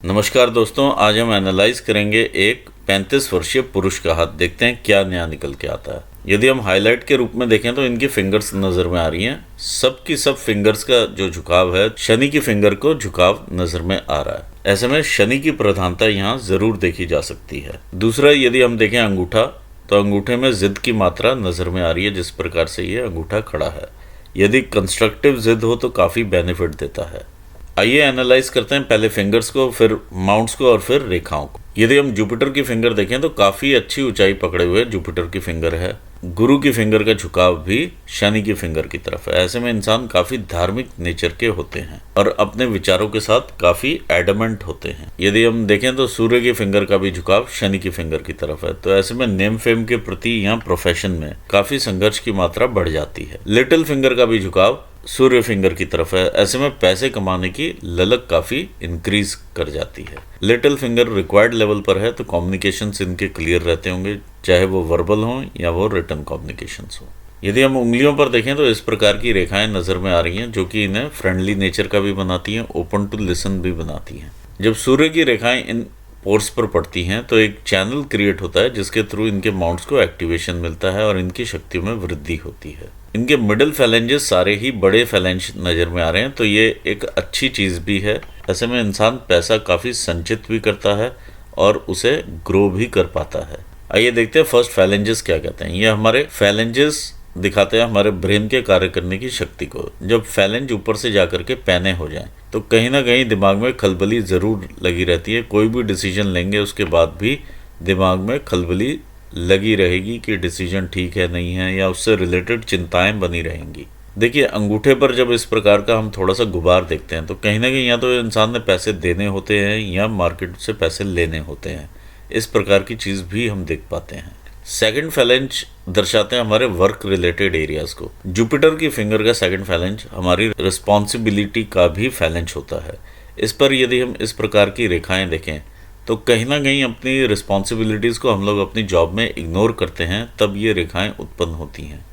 नमस्कार दोस्तों, आज हम एनालाइज करेंगे एक 35 वर्षीय पुरुष का हाथ। देखते हैं क्या नया निकल के आता है। यदि हम हाईलाइट के रूप में देखें तो इनकी फिंगर्स नज़र में आ रही हैं। सब की सब फिंगर्स का जो झुकाव है, शनि की फिंगर को झुकाव नज़र में आ रहा है। ऐसे में शनि की प्रधानता यहाँ ज़रूर देखी जा सकती है। दूसरा, यदि हम देखें अंगूठा, तो अंगूठे में जिद की मात्रा नज़र में आ रही है। जिस प्रकार से ये अंगूठा खड़ा है, यदि कंस्ट्रक्टिव जिद हो तो काफ़ी बेनिफिट देता है। आइए एनालाइज करते हैं पहले फिंगर्स को, फिर माउंट्स को और फिर रेखाओं को। यदि हम जुपिटर की फिंगर देखें तो काफ़ी अच्छी ऊंचाई पकड़े हुए जुपिटर की फिंगर है। गुरु की फिंगर का झुकाव भी शनि की फिंगर की तरफ है। ऐसे में इंसान काफ़ी धार्मिक नेचर के होते हैं और अपने विचारों के साथ काफ़ी एडमेंट होते हैं। यदि हम देखें तो सूर्य की फिंगर का भी झुकाव शनि की फिंगर की तरफ है। तो ऐसे में नेम फेम के प्रति यहाँ प्रोफेशन में काफ़ी संघर्ष की मात्रा बढ़ जाती है। लिटिल फिंगर का भी झुकाव सूर्य फिंगर की तरफ है। ऐसे में पैसे कमाने की ललक काफ़ी इंक्रीज कर जाती है। लिटिल फिंगर रिक्वायर्ड लेवल पर है तो कम्युनिकेशंस इनके क्लियर रहते होंगे, चाहे वो वर्बल हों या वो रिटन कम्युनिकेशंस हो। यदि हम उंगलियों पर देखें तो इस प्रकार की रेखाएं नज़र में आ रही हैं, जो कि इन्हें फ्रेंडली नेचर का भी बनाती हैं, ओपन टू लिसन भी बनाती हैं। जब सूर्य की रेखाएं इन पोर्स पर पड़ती हैं तो एक चैनल क्रिएट होता है, जिसके थ्रू इनके माउंट्स को एक्टिवेशन मिलता है और इनकी शक्तियों में वृद्धि होती है। इनके मिडिल फैलेंजेस सारे ही बड़े फैलेंज नज़र में आ रहे हैं, तो ये एक अच्छी चीज़ भी है। ऐसे में इंसान पैसा काफ़ी संचित भी करता है और उसे ग्रो भी कर पाता है। आइए देखते हैं फर्स्ट फैलेंजेस क्या कहते हैं। ये हमारे फैलेंजेस दिखाते हैं हमारे ब्रेन के कार्य करने की शक्ति को। जब फैलेंज ऊपर से जाकर के पैने हो जाएं तो कहीं ना कहीं दिमाग में खलबली ज़रूर लगी रहती है। कोई भी डिसीजन लेंगे उसके बाद भी दिमाग में खलबली लगी रहेगी कि डिसीजन ठीक है नहीं है, या उससे रिलेटेड चिंताएं बनी रहेंगी। देखिए, अंगूठे पर जब इस प्रकार का हम थोड़ा सा गुबार देखते हैं तो कहीं ना कहीं या तो इंसान ने पैसे देने होते हैं या मार्केट से पैसे लेने होते हैं। इस प्रकार की चीज़ भी हम देख पाते हैं। सेकंड फैलेंज दर्शाते हैं हमारे वर्क रिलेटेड एरियाज को। जुपिटर की फिंगर का सेकंड फैलेंज हमारी रिस्पॉन्सिबिलिटी का भी फैलेंज होता है। इस पर यदि हम इस प्रकार की रेखाएं देखें तो कहीं ना कहीं अपनी रिस्पॉन्सिबिलिटीज़ को हम लोग अपनी जॉब में इग्नोर करते हैं, तब ये रेखाएं उत्पन्न होती हैं।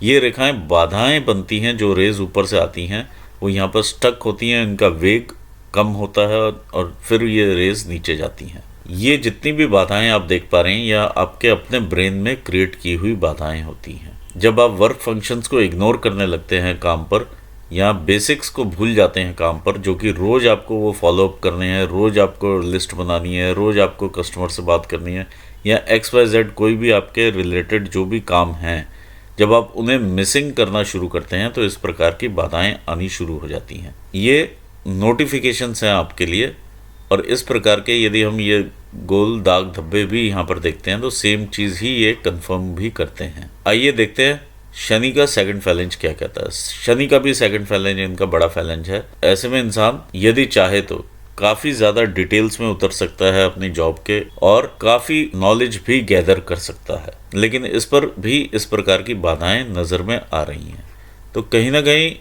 ये रेखाएं बाधाएं बनती हैं। जो रेज ऊपर से आती हैं वो यहाँ पर स्टक होती हैं, इनका वेग कम होता है और फिर ये रेज नीचे जाती हैं। ये जितनी भी बाधाएं आप देख पा रहे हैं या आपके अपने ब्रेन में क्रिएट की हुई बाधाएं होती हैं। जब आप वर्क फंक्शंस को इग्नोर करने लगते हैं काम पर, या बेसिक्स को भूल जाते हैं काम पर, जो कि रोज़ आपको वो फॉलोअप करने हैं, रोज़ आपको लिस्ट बनानी है, रोज़ आपको कस्टमर से बात करनी है, या XYZ कोई भी आपके रिलेटेड जो भी काम हैं, जब आप उन्हें मिसिंग करना शुरू करते हैं तो इस प्रकार की बाधाएं आनी शुरू हो जाती हैं। ये नोटिफिकेशंस हैं आपके लिए। और इस प्रकार के यदि हम ये गोल दाग धब्बे भी यहाँ पर देखते हैं तो सेम चीज़ ही ये कंफर्म भी करते हैं। आइए देखते हैं शनि का सेकंड फैलेंज क्या कहता है। शनि का भी सेकंड फैलेंज इनका बड़ा फैलेंज है। ऐसे में इंसान यदि चाहे तो काफ़ी ज़्यादा डिटेल्स में उतर सकता है अपनी जॉब के और काफ़ी नॉलेज भी गैदर कर सकता है, लेकिन इस पर भी इस प्रकार की बाधाएं नज़र में आ रही हैं। तो कहीं ना कहीं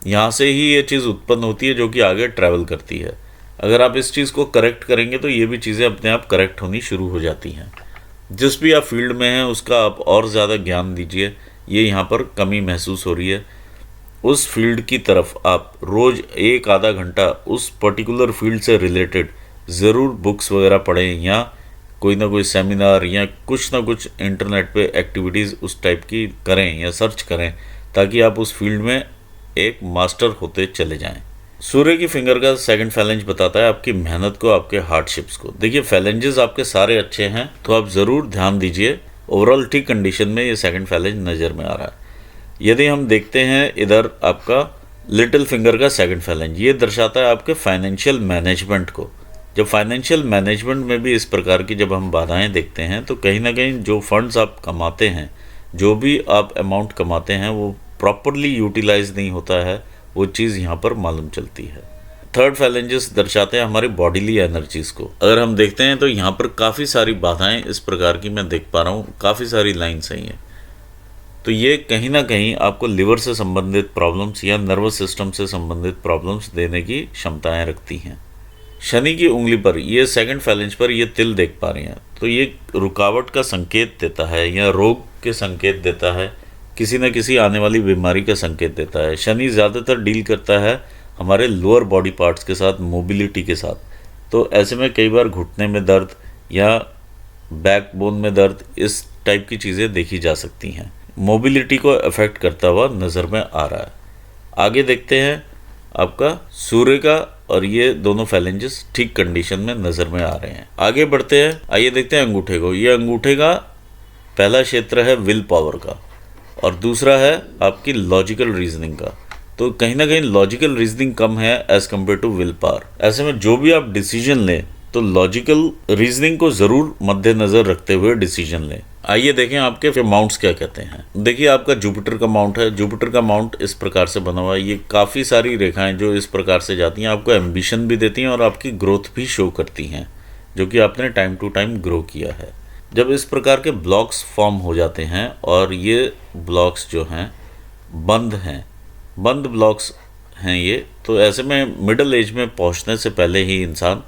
यहाँ से ही ये चीज़ उत्पन्न होती है जो कि आगे ट्रैवल करती है। अगर आप इस चीज़ को करेक्ट करेंगे तो ये भी चीज़ें अपने आप करेक्ट होनी शुरू हो जाती हैं। जिस भी आप फील्ड में हैं उसका आप और ज़्यादा ज्ञान दीजिए। ये यहाँ पर कमी महसूस हो रही है। उस फील्ड की तरफ आप रोज़ एक आधा घंटा उस पर्टिकुलर फील्ड से रिलेटेड ज़रूर बुक्स वगैरह पढ़ें, या कोई ना कोई सेमिनार या कुछ ना कुछ इंटरनेट पे एक्टिविटीज़ उस टाइप की करें या सर्च करें, ताकि आप उस फील्ड में एक मास्टर होते चले जाएं। सूर्य की फिंगर का सेकंड फैलेंज बताता है आपकी मेहनत को, आपके हार्डशिप्स को। देखिए, फैलेंजेस आपके सारे अच्छे हैं तो आप ज़रूर ध्यान दीजिए। ओवरऑल ठीक कंडीशन में ये सेकंड फैलेंज नज़र में आ रहा है। यदि हम देखते हैं इधर आपका लिटिल फिंगर का सेकंड फैलेंज, ये दर्शाता है आपके फाइनेंशियल मैनेजमेंट को। जब फाइनेंशियल मैनेजमेंट में भी इस प्रकार की जब हम बाधाएं देखते हैं तो कहीं ना कहीं जो फंड्स आप कमाते हैं, जो भी आप अमाउंट कमाते हैं, वो प्रॉपरली यूटिलाइज नहीं होता है। वो चीज़ यहाँ पर मालूम चलती है। थर्ड फैलेंजेस दर्शाते हैं हमारी बॉडीली एनर्जीज़ को। अगर हम देखते हैं तो यहाँ पर काफ़ी सारी बाधाएं इस प्रकार की मैं देख पा रहा हूँ, काफ़ी सारी लाइन्स हैं ये। तो ये कहीं ना कहीं आपको लिवर से संबंधित प्रॉब्लम्स या नर्वस सिस्टम से संबंधित प्रॉब्लम्स देने की क्षमताएं रखती हैं। शनि की उंगली पर ये सेकंड फैलेंज पर ये तिल देख पा रहे हैं, तो ये रुकावट का संकेत देता है या रोग के संकेत देता है, किसी न किसी आने वाली बीमारी का संकेत देता है। शनि ज़्यादातर डील करता है हमारे लोअर बॉडी पार्ट्स के साथ, मोबिलिटी के साथ। तो ऐसे में कई बार घुटने में दर्द या बैकबोन में दर्द, इस टाइप की चीज़ें देखी जा सकती हैं। मोबिलिटी को अफेक्ट करता हुआ नज़र में आ रहा है। आगे देखते हैं आपका सूर्य का, और ये दोनों फैलेंजेस ठीक कंडीशन में नज़र में आ रहे हैं। आगे बढ़ते हैं, आइए देखते हैं अंगूठे को। ये अंगूठे का पहला क्षेत्र है विल पावर का, और दूसरा है आपकी लॉजिकल रीजनिंग का। तो कहीं ना कहीं लॉजिकल रीजनिंग कम है as compare to will power. ऐसे में जो भी आप डिसीजन लें तो लॉजिकल रीजनिंग को ज़रूर मद्देनज़र रखते हुए डिसीजन लें। आइए देखें आपके माउंट्स क्या कहते हैं। देखिए आपका जुपिटर का माउंट है। जुपिटर का माउंट इस प्रकार से बना हुआ है। ये काफ़ी सारी रेखाएं जो इस प्रकार से जाती हैं आपको एम्बिशन भी देती हैं और आपकी ग्रोथ भी शो करती हैं, जो कि आपने टाइम टू टाइम ग्रो किया है। जब इस प्रकार के ब्लॉक्स फॉर्म हो जाते हैं और ये ब्लॉक्स जो हैं बंद ब्लॉक्स हैं ये, तो ऐसे में मिडिल एज में पहुंचने से पहले ही इंसान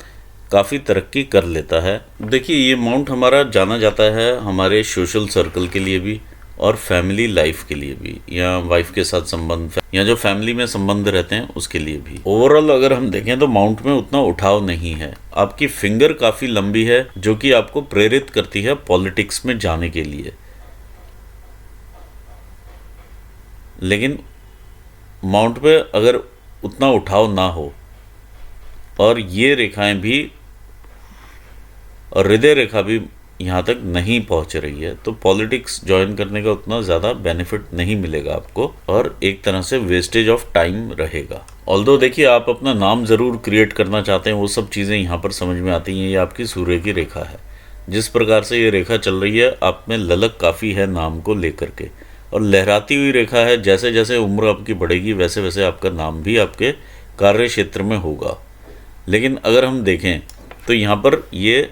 काफ़ी तरक्की कर लेता है। देखिए ये माउंट हमारा जाना जाता है हमारे सोशल सर्कल के लिए भी और फैमिली लाइफ के लिए भी, या वाइफ के साथ संबंध या जो फैमिली में संबंध रहते हैं उसके लिए भी। ओवरऑल अगर हम देखें तो माउंट में उतना उठाव नहीं है। आपकी फिंगर काफ़ी लंबी है जो कि आपको प्रेरित करती है पॉलिटिक्स में जाने के लिए, लेकिन माउंट पे अगर उतना उठाव ना हो और ये रेखाएं भी और हृदय रेखा भी यहाँ तक नहीं पहुँच रही है, तो पॉलिटिक्स ज्वाइन करने का उतना ज़्यादा बेनिफिट नहीं मिलेगा आपको और एक तरह से वेस्टेज ऑफ टाइम रहेगा। ऑल्दो देखिए आप अपना नाम ज़रूर क्रिएट करना चाहते हैं, वो सब चीज़ें यहाँ पर समझ में आती हैं। ये आपकी सूर्य की रेखा है। जिस प्रकार से ये रेखा चल रही है आप में ललक काफ़ी है नाम को लेकर के, और लहराती हुई रेखा है। जैसे जैसे उम्र आपकी बढ़ेगी वैसे वैसे आपका नाम भी आपके कार्य क्षेत्र में होगा। लेकिन अगर हम देखें तो यहाँ पर ये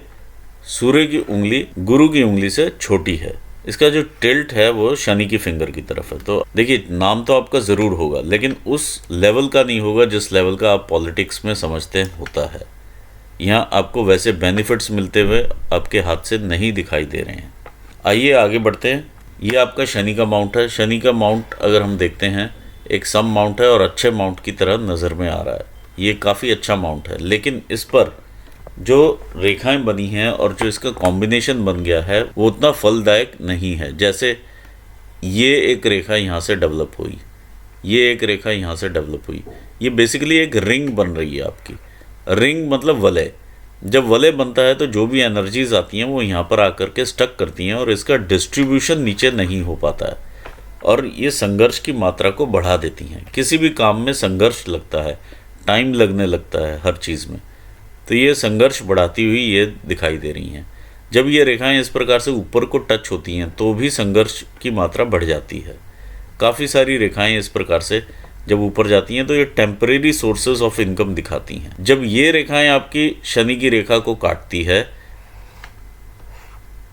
सूर्य की उंगली गुरु की उंगली से छोटी है। इसका जो टिल्ट है वो शनि की फिंगर की तरफ है। तो देखिए नाम तो आपका ज़रूर होगा लेकिन उस लेवल का नहीं होगा जिस लेवल का आप पॉलिटिक्स में समझते होता है। यहाँ आपको वैसे बेनिफिट्स मिलते हुए आपके हाथ से नहीं दिखाई दे रहे हैं। आइए आगे बढ़ते हैं। ये आपका शनि का माउंट है। शनि का माउंट अगर हम देखते हैं एक सम माउंट है और अच्छे माउंट की तरह नज़र में आ रहा है। ये काफ़ी अच्छा माउंट है, लेकिन इस पर जो रेखाएं बनी हैं और जो इसका कॉम्बिनेशन बन गया है वो उतना फलदायक नहीं है। जैसे ये एक रेखा यहाँ से डेवलप हुई, ये एक रेखा यहाँ से डेवलप हुई, ये बेसिकली एक रिंग बन रही है आपकी। रिंग मतलब वलय। जब वलय बनता है तो जो भी एनर्जीज आती हैं वो यहाँ पर आकर के स्टक करती हैं और इसका डिस्ट्रीब्यूशन नीचे नहीं हो पाता है और ये संघर्ष की मात्रा को बढ़ा देती हैं। किसी भी काम में संघर्ष लगता है, टाइम लगने लगता है हर चीज़ में, तो ये संघर्ष बढ़ाती हुई ये दिखाई दे रही हैं। जब ये रेखाएं इस प्रकार से ऊपर को टच होती हैं तो भी संघर्ष की मात्रा बढ़ जाती है। काफ़ी सारी रेखाएं इस प्रकार से जब ऊपर जाती हैं तो ये टेम्परेरी सोर्सेज ऑफ इनकम दिखाती हैं। जब ये रेखाएं आपकी शनि की रेखा को काटती है,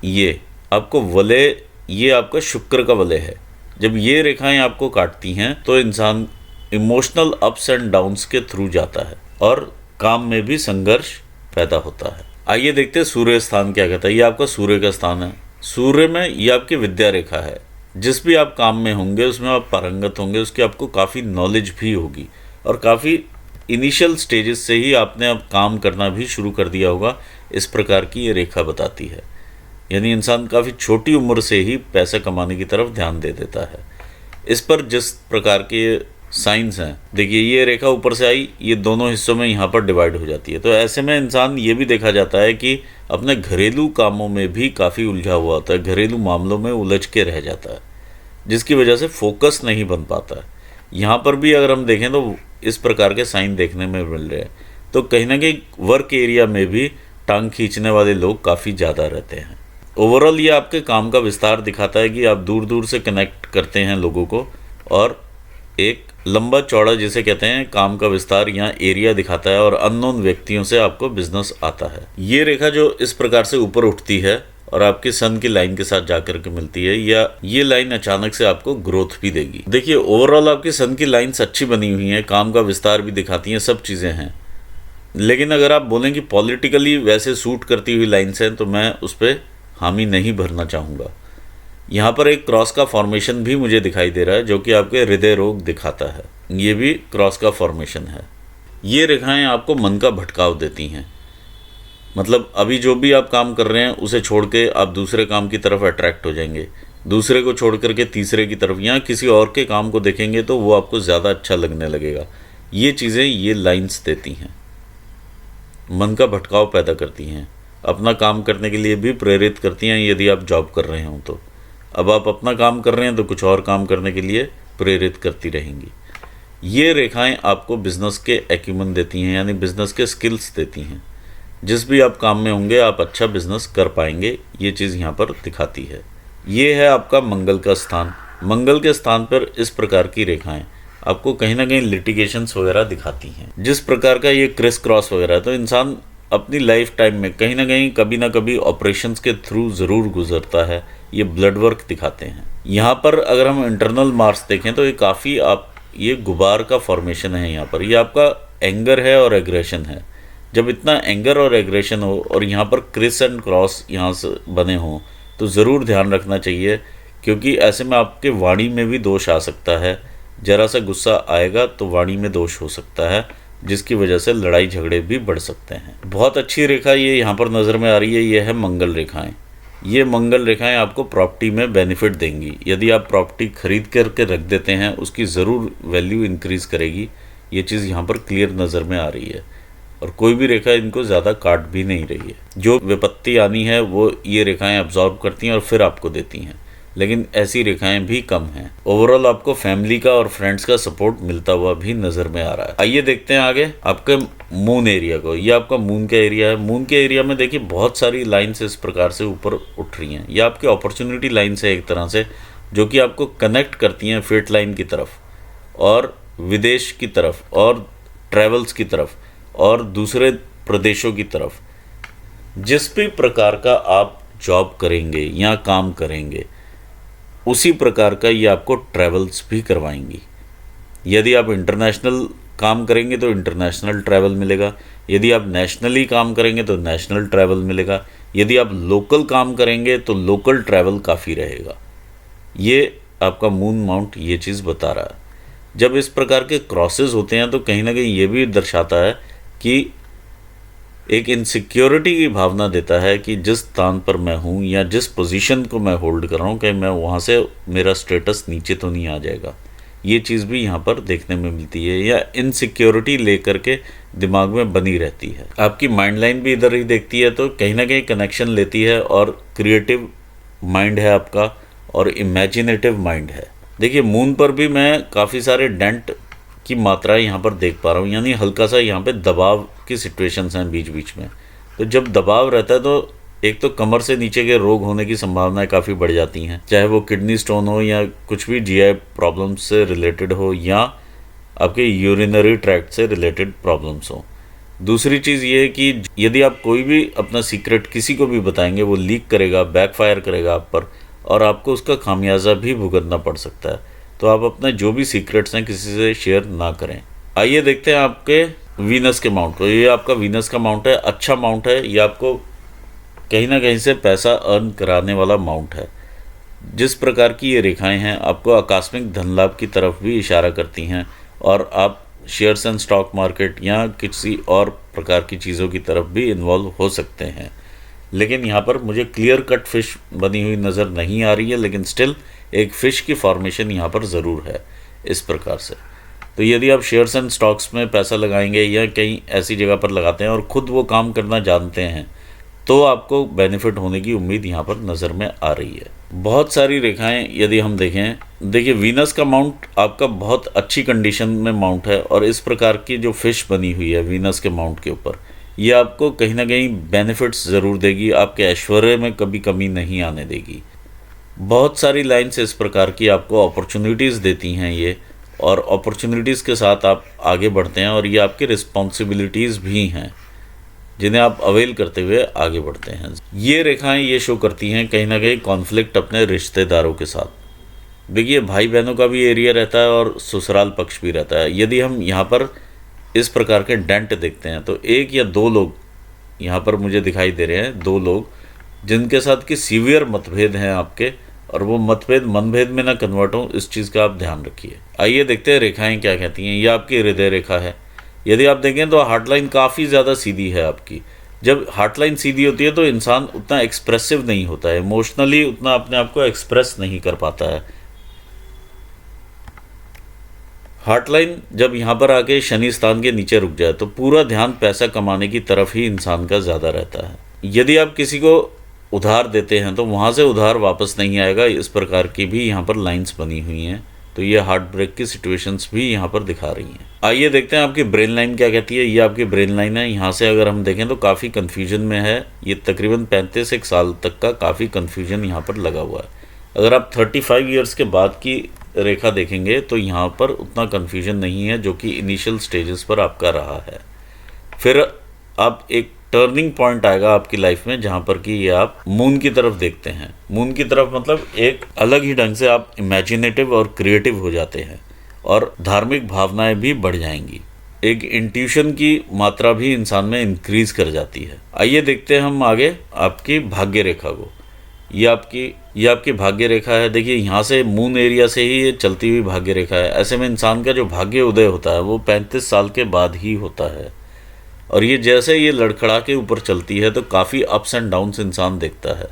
ये आपको वलय, ये आपका शुक्र का वलय है। जब ये रेखाएं आपको काटती हैं तो इंसान इमोशनल अप्स एंड डाउन्स के थ्रू जाता है और काम में भी संघर्ष पैदा होता है। आइए देखते हैं सूर्य स्थान क्या कहता है। ये आपका सूर्य का स्थान है। सूर्य में ये आपकी विद्या रेखा है। जिस भी आप काम में होंगे उसमें आप पारंगत होंगे, उसकी आपको काफ़ी नॉलेज भी होगी और काफ़ी इनिशियल स्टेजेस से ही आपने अब काम करना भी शुरू कर दिया होगा। इस प्रकार की ये रेखा बताती है। यानी इंसान काफ़ी छोटी उम्र से ही पैसा कमाने की तरफ ध्यान दे देता है। इस पर जिस प्रकार के साइंस हैं, देखिए ये रेखा ऊपर से आई, ये दोनों हिस्सों में यहाँ पर डिवाइड हो जाती है। तो ऐसे में इंसान ये भी देखा जाता है कि अपने घरेलू कामों में भी काफ़ी उलझा हुआ होता है, घरेलू मामलों में उलझ के रह जाता है, जिसकी वजह से फोकस नहीं बन पाता है। यहाँ पर भी अगर हम देखें तो इस प्रकार के साइन देखने में मिल रहे हैं। तो कहीं ना कहीं वर्क एरिया में भी टांग खींचने वाले लोग काफ़ी ज़्यादा रहते हैं। ओवरऑल ये आपके काम का विस्तार दिखाता है कि आप दूर दूर से कनेक्ट करते हैं लोगों को, और एक लंबा चौड़ा जिसे कहते हैं काम का विस्तार यहाँ एरिया दिखाता है और अननोन व्यक्तियों से आपको बिजनेस आता है। ये रेखा जो इस प्रकार से ऊपर उठती है और आपकी सन की लाइन के साथ जाकर के मिलती है, या ये लाइन अचानक से आपको ग्रोथ भी देगी। देखिए ओवरऑल आपकी सन की लाइन्स अच्छी बनी हुई हैं, काम का विस्तार भी दिखाती हैं, सब चीज़ें हैं। लेकिन अगर आप बोलें कि पॉलिटिकली वैसे सूट करती हुई लाइन्स हैं तो मैं उस पर हामी नहीं भरना चाहूँगा। यहाँ पर एक क्रॉस का फॉर्मेशन भी मुझे दिखाई दे रहा है जो कि आपके हृदय रोग दिखाता है। ये भी क्रॉस का फॉर्मेशन है। ये रेखाएं आपको मन का भटकाव देती हैं। मतलब अभी जो भी आप काम कर रहे हैं उसे छोड़ के आप दूसरे काम की तरफ अट्रैक्ट हो जाएंगे, दूसरे को छोड़ करके तीसरे की तरफ, या किसी और के काम को देखेंगे तो वो आपको ज़्यादा अच्छा लगने लगेगा। ये चीज़ें ये लाइंस देती हैं, मन का भटकाव पैदा करती हैं, अपना काम करने के लिए भी प्रेरित करती हैं यदि आप जॉब कर रहे हो तो। अब आप अपना काम कर रहे हैं तो कुछ और काम करने के लिए प्रेरित करती रहेंगी। ये रेखाएं आपको बिज़नेस के एक्यूमन देती हैं, यानी बिज़नेस के स्किल्स देती हैं। जिस भी आप काम में होंगे आप अच्छा बिजनेस कर पाएंगे, ये चीज़ यहाँ पर दिखाती है। ये है आपका मंगल का स्थान। मंगल के स्थान पर इस प्रकार की रेखाएं आपको कहीं ना कहीं लिटिगेशंस वगैरह दिखाती हैं। जिस प्रकार का ये क्रिस क्रॉस वगैरह है, तो इंसान अपनी लाइफ टाइम में कहीं ना कभी ऑपरेशंस के थ्रू ज़रूर गुजरता है। ये ब्लड वर्क दिखाते हैं। यहाँ पर अगर हम इंटरनल मार्क्स देखें तो ये काफ़ी ये गुबार का फॉर्मेशन है। यहाँ पर ये आपका एंगर है और एग्रेशन है। जब इतना एंगर और एग्रेशन हो और यहाँ पर क्रिस एंड क्रॉस यहाँ से बने हों तो ज़रूर ध्यान रखना चाहिए, क्योंकि ऐसे में आपके वाणी में भी दोष आ सकता है। ज़रा सा गुस्सा आएगा तो वाणी में दोष हो सकता है, जिसकी वजह से लड़ाई झगड़े भी बढ़ सकते हैं। बहुत अच्छी रेखा ये यहाँ पर नज़र में आ रही है, ये है मंगल रेखाएं। ये मंगल रेखाएं आपको प्रॉपर्टी में बेनिफिट देंगी। यदि आप प्रॉपर्टी खरीद करके रख देते हैं उसकी ज़रूर वैल्यू इंक्रीज़ करेगी। ये चीज़ यहाँ पर क्लियर नज़र में आ रही है, और कोई भी रेखा इनको ज़्यादा काट भी नहीं रही है। जो विपत्ति आनी है वो ये रेखाएं अब्जॉर्ब करती हैं और फिर आपको देती हैं, लेकिन ऐसी रेखाएं भी कम हैं। ओवरऑल आपको फैमिली का और फ्रेंड्स का सपोर्ट मिलता हुआ भी नज़र में आ रहा है। आइए देखते हैं आगे आपके मून एरिया को। ये आपका मून का एरिया है। मून के एरिया में देखिए बहुत सारी लाइन्स इस प्रकार से ऊपर उठ रही हैं। ये आपकी अपॉर्चुनिटी लाइन्स है एक तरह से, जो कि आपको कनेक्ट करती हैं फेट लाइन की तरफ और विदेश की तरफ और ट्रैवल्स की तरफ और दूसरे प्रदेशों की तरफ। जिस भी प्रकार का आप जॉब करेंगे या काम करेंगे उसी प्रकार का ये आपको ट्रैवल्स भी करवाएंगी। यदि आप इंटरनेशनल काम करेंगे तो इंटरनेशनल ट्रैवल मिलेगा, यदि आप नेशनली काम करेंगे तो नेशनल ट्रैवल मिलेगा, यदि आप लोकल काम करेंगे तो लोकल ट्रैवल काफ़ी रहेगा। ये आपका मून माउंट ये चीज़ बता रहा है। जब इस प्रकार के क्रॉसेस होते हैं तो कहीं ना कहीं ये भी दर्शाता है कि एक इनसिक्योरिटी की भावना देता है कि जिस स्थान पर मैं हूँ या जिस पोजीशन को मैं होल्ड कर रहा हूँ कि मैं वहाँ से मेरा स्टेटस नीचे तो नहीं आ जाएगा। ये चीज़ भी यहाँ पर देखने में मिलती है, या इनसिक्योरिटी लेकर के दिमाग में बनी रहती है। आपकी माइंड लाइन भी इधर ही देखती है तो कहीं ना कहीं कनेक्शन लेती है, और क्रिएटिव माइंड है आपका और इमेजिनेटिव माइंड है। देखिए मून पर भी मैं काफ़ी सारे डेंट की मात्रा यहाँ पर देख पा रहा हूँ, यानी हल्का सा यहाँ पे दबाव की सिचुएशंस हैं बीच बीच में। तो जब दबाव रहता है तो एक तो कमर से नीचे के रोग होने की संभावनाएं काफ़ी बढ़ जाती हैं, चाहे वो किडनी स्टोन हो या कुछ भी जीआई प्रॉब्लम्स से रिलेटेड हो या आपके यूरिनरी ट्रैक्ट से रिलेटेड प्रॉब्लम्स हो। दूसरी चीज़ ये है कि यदि आप कोई भी अपना सीक्रेट किसी को भी बताएंगे वो लीक करेगा, बैकफायर करेगा आप पर, और आपको उसका खामियाजा भी भुगतना पड़ सकता है। तो आप अपने जो भी सीक्रेट्स हैं किसी से शेयर ना करें। आइए देखते हैं आपके वीनस के माउंट को। ये आपका वीनस का माउंट है, अच्छा माउंट है। ये आपको कहीं ना कहीं से पैसा अर्न कराने वाला माउंट है। जिस प्रकार की ये रेखाएं हैं आपको आकस्मिक धन लाभ की तरफ भी इशारा करती हैं, और आप शेयर्स एंड स्टॉक मार्केट या किसी और प्रकार की चीज़ों की तरफ भी इन्वॉल्व हो सकते हैं। लेकिन यहाँ पर मुझे क्लियर कट फिश बनी हुई नज़र नहीं आ रही है, लेकिन स्टिल एक फ़िश की फॉर्मेशन यहाँ पर ज़रूर है इस प्रकार से। तो यदि आप शेयर्स एंड स्टॉक्स में पैसा लगाएंगे या कहीं ऐसी जगह पर लगाते हैं और ख़ुद वो काम करना जानते हैं तो आपको बेनिफिट होने की उम्मीद यहाँ पर नज़र में आ रही है। बहुत सारी रेखाएं यदि हम देखें, देखिए वीनस का माउंट आपका बहुत अच्छी कंडीशन में माउंट है, और इस प्रकार की जो फ़िश बनी हुई है वीनस के माउंट के ऊपर, ये आपको कहीं ना कहीं बेनिफिट्स ज़रूर देगी। आपके ऐश्वर्य में कभी कमी नहीं आने देगी। बहुत सारी लाइन्स इस प्रकार की आपको अपॉर्चुनिटीज़ देती हैं ये, और अपॉर्चुनिटीज़ के साथ आप आगे बढ़ते हैं, और ये आपकी रिस्पॉन्सिबिलिटीज़ भी हैं जिन्हें आप अवेल करते हुए आगे बढ़ते हैं। ये रेखाएं ये शो करती हैं कहीं ना कहीं कॉन्फ्लिक्ट अपने रिश्तेदारों के साथ। देखिए भाई बहनों का भी एरिया रहता है और ससुराल पक्ष भी रहता है। यदि हम यहाँ पर इस प्रकार के डेंट देखते हैं तो एक या दो लोग यहाँ पर मुझे दिखाई दे रहे हैं, दो लोग जिनके साथ कि सीवियर मतभेद हैं आपके, और वो मतभेद मनभेद में ना कन्वर्ट हो, इस चीज़ का आप ध्यान रखिए। आइए देखते हैं रेखाएं क्या कहती हैं। ये आपकी हृदय रेखा है। यदि आप देखें तो हार्ट लाइन काफ़ी ज़्यादा सीधी है आपकी, जब हार्ट लाइन सीधी होती है तो इंसान उतना एक्सप्रेसिव नहीं होता है, इमोशनली उतना अपने आप को एक्सप्रेस नहीं कर पाता है। हार्ट लाइन जब यहाँ पर आके शनि स्थान के नीचे रुक जाए तो पूरा ध्यान पैसा कमाने की तरफ ही इंसान का ज़्यादा रहता है। यदि आप किसी को उधार देते हैं तो वहाँ से उधार वापस नहीं आएगा, इस प्रकार की भी यहाँ पर लाइंस बनी हुई हैं। तो ये हार्ट ब्रेक की सिचुएशंस भी यहाँ पर दिखा रही हैं। आइए देखते हैं आपकी ब्रेन लाइन क्या कहती है। ये आपकी ब्रेन लाइन है। यहाँ से अगर हम देखें तो काफ़ी कन्फ्यूजन में है। ये तकरीबन 35 एक साल तक का काफ़ी कन्फ्यूजन यहाँ पर लगा हुआ है। अगर आप 35 ईयर्स के बाद की रेखा देखेंगे तो यहाँ पर उतना कन्फ्यूजन नहीं है जो कि इनिशियल स्टेजेस पर आपका रहा है। फिर आप एक टर्निंग पॉइंट आएगा आपकी लाइफ में जहाँ पर कि ये आप मून की तरफ देखते हैं। मून की तरफ मतलब एक अलग ही ढंग से आप इमेजिनेटिव और क्रिएटिव हो जाते हैं और धार्मिक भावनाएं भी बढ़ जाएंगी। एक इंट्यूशन की मात्रा भी इंसान में इंक्रीज कर जाती है। आइए देखते हैं हम आगे आपकी भाग्य रेखा को। ये आपकी भाग्य रेखा है। देखिए यहाँ से मून एरिया से ही ये चलती हुई भाग्य रेखा है। ऐसे में इंसान का जो भाग्य उदय होता है वो 35 साल के बाद ही होता है और ये जैसे ये लड़खड़ा के ऊपर चलती है तो काफ़ी अप्स एंड डाउन्स इंसान देखता है,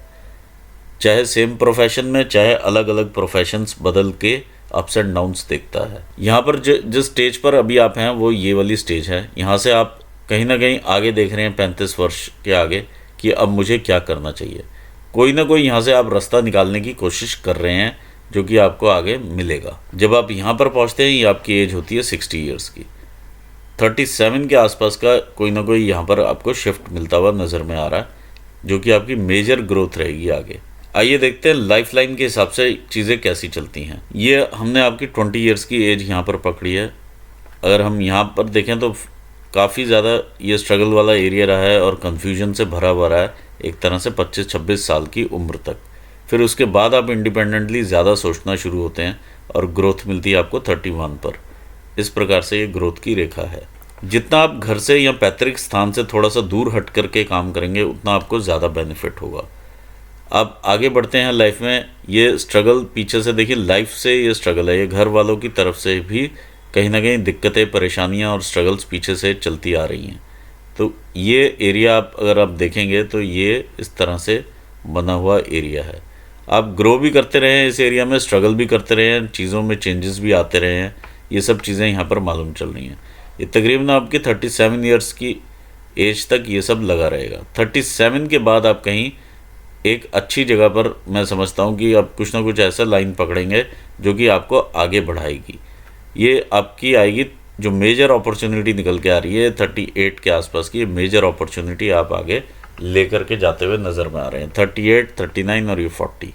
चाहे सेम प्रोफेशन में चाहे अलग अलग प्रोफेशंस बदल के अप्स एंड डाउन्स देखता है। यहाँ पर जिस स्टेज पर अभी आप हैं वो ये वाली स्टेज है। यहाँ से आप कहीं ना कहीं आगे देख रहे हैं 35 वर्ष के आगे कि अब मुझे क्या करना चाहिए। कोई ना कोई यहाँ से आप रास्ता निकालने की कोशिश कर रहे हैं जो कि आपको आगे मिलेगा। जब आप यहाँ पर पहुँचते हैं ये आपकी एज होती है 60 ईयर्स की। 37 के आसपास का कोई ना कोई यहाँ पर आपको शिफ्ट मिलता हुआ नज़र में आ रहा है जो कि आपकी मेजर ग्रोथ रहेगी आगे। आइए देखते हैं लाइफ लाइन के हिसाब से चीज़ें कैसी चलती हैं। ये हमने आपकी 20 ईयर्स की एज यहाँ पर पकड़ी है। अगर हम यहाँ पर देखें तो काफ़ी ज़्यादा ये स्ट्रगल वाला एरिया रहा है और कन्फ्यूजन से भरा हुआ रहा है एक तरह से 25-26 साल की उम्र तक। फिर उसके बाद आप इंडिपेंडेंटली ज़्यादा सोचना शुरू होते हैं और ग्रोथ मिलती है आपको 31 पर। इस प्रकार से ये ग्रोथ की रेखा है। जितना आप घर से या पैतृक स्थान से थोड़ा सा दूर हट करके काम करेंगे उतना आपको ज़्यादा बेनिफिट होगा। आप आगे बढ़ते हैं लाइफ में। ये स्ट्रगल पीछे से देखिए, लाइफ से ये स्ट्रगल है, ये घर वालों की तरफ से भी कहीं ना कहीं दिक्कतें, परेशानियां और स्ट्रगल्स पीछे से चलती आ रही हैं। तो ये एरिया आप अगर आप देखेंगे तो ये इस तरह से बना हुआ एरिया है। आप ग्रो भी करते रहे हैं इस एरिया में, स्ट्रगल भी करते रहे हैं, चीज़ों में चेंजेस भी आते रहे हैं। ये सब चीज़ें यहाँ पर मालूम चल रही हैं। ये तकरीबन आपकी 37 ईयर्स की एज तक ये सब लगा रहेगा। 37 के बाद आप कहीं एक अच्छी जगह पर, मैं समझता हूँ कि आप कुछ ना कुछ ऐसा लाइन पकड़ेंगे जो कि आपको आगे बढ़ाएगी। ये आपकी आएगी जो मेजर अपॉर्चुनिटी निकल के आ रही है 38 के आसपास की। ये मेजर अपॉर्चुनिटी आप आगे लेकर के जाते हुए नज़र में आ रहे हैं। 38, 39 और ये 40।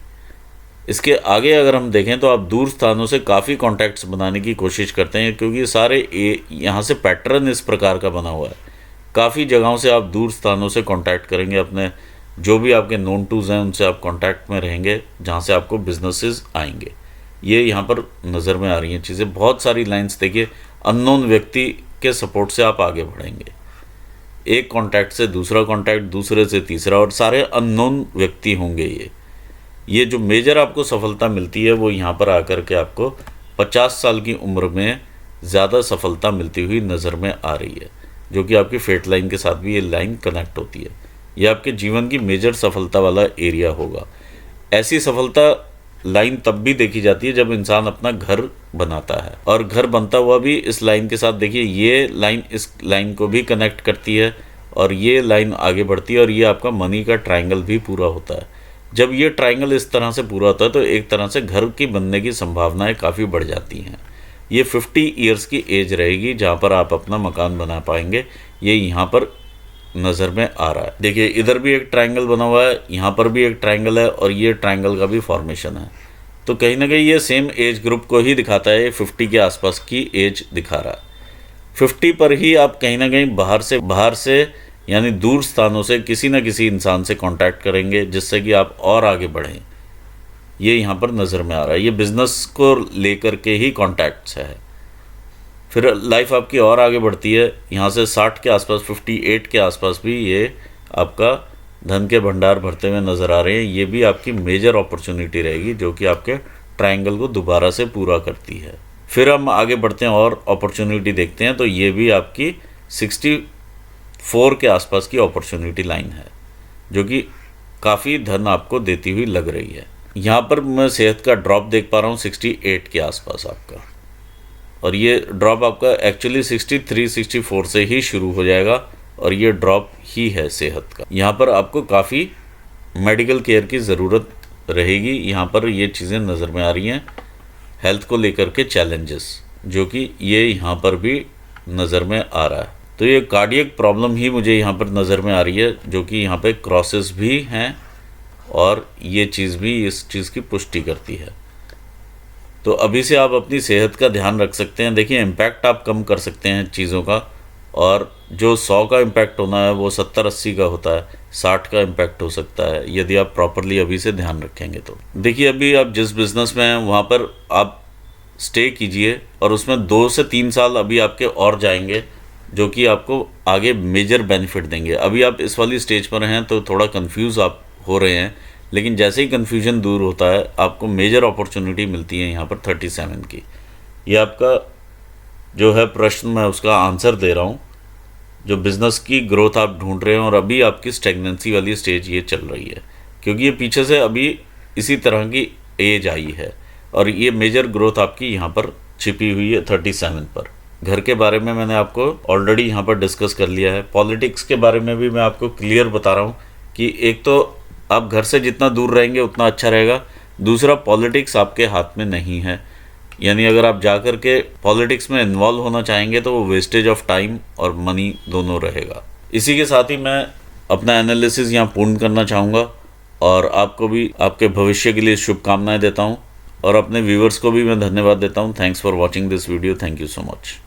इसके आगे अगर हम देखें तो आप दूर स्थानों से काफ़ी कॉन्टैक्ट्स बनाने की कोशिश करते हैं क्योंकि सारे यहाँ से पैटर्न इस प्रकार का बना हुआ है। काफ़ी जगहों से आप दूर स्थानों से कॉन्टैक्ट करेंगे, अपने जो भी आपके नोन टूज हैं उनसे आप कॉन्टैक्ट में रहेंगे जहाँ से आपको बिजनेसेस आएंगे। ये यहाँ पर नज़र में आ रही हैं चीज़ें। बहुत सारी लाइंस देखिए, अननोन व्यक्ति के सपोर्ट से आप आगे बढ़ेंगे। एक कॉन्टैक्ट से दूसरा कॉन्टैक्ट, दूसरे से तीसरा, और सारे अननोन व्यक्ति होंगे। ये जो मेजर आपको सफलता मिलती है वो यहाँ पर आकर के आपको 50 साल की उम्र में ज़्यादा सफलता मिलती हुई नज़र में आ रही है, जो कि आपकी फेट लाइन के साथ भी ये लाइन कनेक्ट होती है। ये आपके जीवन की मेजर सफलता वाला एरिया होगा। ऐसी सफलता लाइन तब भी देखी जाती है जब इंसान अपना घर बनाता है, और घर बनता हुआ भी इस लाइन के साथ देखिए, ये लाइन इस लाइन को भी कनेक्ट करती है और ये लाइन आगे बढ़ती है और ये आपका मनी का ट्रायंगल भी पूरा होता है। जब ये ट्रायंगल इस तरह से पूरा होता है तो एक तरह से घर की बनने की संभावनाएं काफ़ी बढ़ जाती हैं। ये 50 ईयर्स की एज रहेगी जहाँ पर आप अपना मकान बना पाएंगे। ये यहाँ पर नज़र में आ रहा है। देखिए इधर भी एक ट्रायंगल बना हुआ है, यहाँ पर भी एक ट्रायंगल है और ये ट्रायंगल का भी फॉर्मेशन है। तो कहीं ना कहीं ये सेम एज ग्रुप को ही दिखाता है। ये 50 के आसपास की एज दिखा रहा है। 50 पर ही आप कहीं ना कहीं बाहर से यानी दूर स्थानों से किसी न किसी इंसान से कांटेक्ट करेंगे जिससे कि आप और आगे बढ़ें। ये यहाँ पर नज़र में आ रहा है। ये बिज़नेस को लेकर के ही कॉन्टैक्ट्स है। फिर लाइफ आपकी और आगे बढ़ती है। यहाँ से 60 के आसपास, 58 के आसपास भी ये आपका धन के भंडार भरते हुए नज़र आ रहे हैं। ये भी आपकी मेजर अपॉर्चुनिटी रहेगी जो कि आपके ट्रायंगल को दोबारा से पूरा करती है। फिर हम आगे बढ़ते हैं और अपॉर्चुनिटी देखते हैं। तो ये भी आपकी 4 के आसपास की अपॉर्चुनिटी लाइन है, जो कि काफ़ी धन आपको देती हुई लग रही है। यहाँ पर मैं सेहत का ड्रॉप देख पा रहा हूँ 68 के आसपास आपका, और ये ड्रॉप आपका एक्चुअली 63-64 से ही शुरू हो जाएगा, और ये ड्रॉप ही है सेहत का। यहाँ पर आपको काफ़ी मेडिकल केयर की ज़रूरत रहेगी। यहाँ पर ये चीज़ें नज़र में आ रही हैं, हेल्थ को लेकर के चैलेंजेस, जो कि ये यहाँ पर भी नज़र में आ रहा है। तो ये कार्डियक प्रॉब्लम ही मुझे यहाँ पर नज़र में आ रही है, जो कि यहाँ पे क्रॉसेस भी हैं, और ये चीज़ भी इस चीज़ की पुष्टि करती है। तो अभी से आप अपनी सेहत का ध्यान रख सकते हैं। देखिए, इम्पैक्ट आप कम कर सकते हैं चीज़ों का, और जो 100 का इम्पैक्ट होना है वो 70-80 का होता है, 60 का इम्पैक्ट हो सकता है यदि आप प्रॉपरली अभी से ध्यान रखेंगे तो। देखिए, अभी आप जिस बिज़नेस में हैं वहाँ पर आप स्टे कीजिए, और उसमें 2 से 3 साल अभी आपके और जाएंगे, जो कि आपको आगे मेजर बेनिफिट देंगे। अभी आप इस वाली स्टेज पर हैं तो थोड़ा कंफ्यूज आप हो रहे हैं, लेकिन जैसे ही कन्फ्यूजन दूर होता है आपको मेजर अपॉर्चुनिटी मिलती है यहाँ पर 37 की। ये आपका जो है प्रश्न, मैं उसका आंसर दे रहा हूँ। जो बिज़नेस की ग्रोथ आप ढूंढ रहे हैं, और अभी आपकी स्टेगनेंसी वाली स्टेज ये चल रही है, क्योंकि ये पीछे से अभी इसी तरह की एज आई है, और ये मेजर ग्रोथ आपकी यहाँ पर छिपी हुई है 37 पर। घर के बारे में मैंने आपको ऑलरेडी यहाँ पर डिस्कस कर लिया है। पॉलिटिक्स के बारे में भी मैं आपको क्लियर बता रहा हूँ कि एक तो आप घर से जितना दूर रहेंगे उतना अच्छा रहेगा, दूसरा पॉलिटिक्स आपके हाथ में नहीं है। यानी अगर आप जा कर के पॉलिटिक्स में इन्वॉल्व होना चाहेंगे तो वो वेस्टेज ऑफ टाइम और मनी दोनों रहेगा। इसी के साथ ही मैं अपना एनालिसिस यहाँ पूर्ण करना चाहूँगा, और आपको भी आपके भविष्य के लिए शुभकामनाएं देता हूँ, और अपने व्यूवर्स को भी मैं धन्यवाद देता हूँ। Thanks for watching this video. Thank you so much.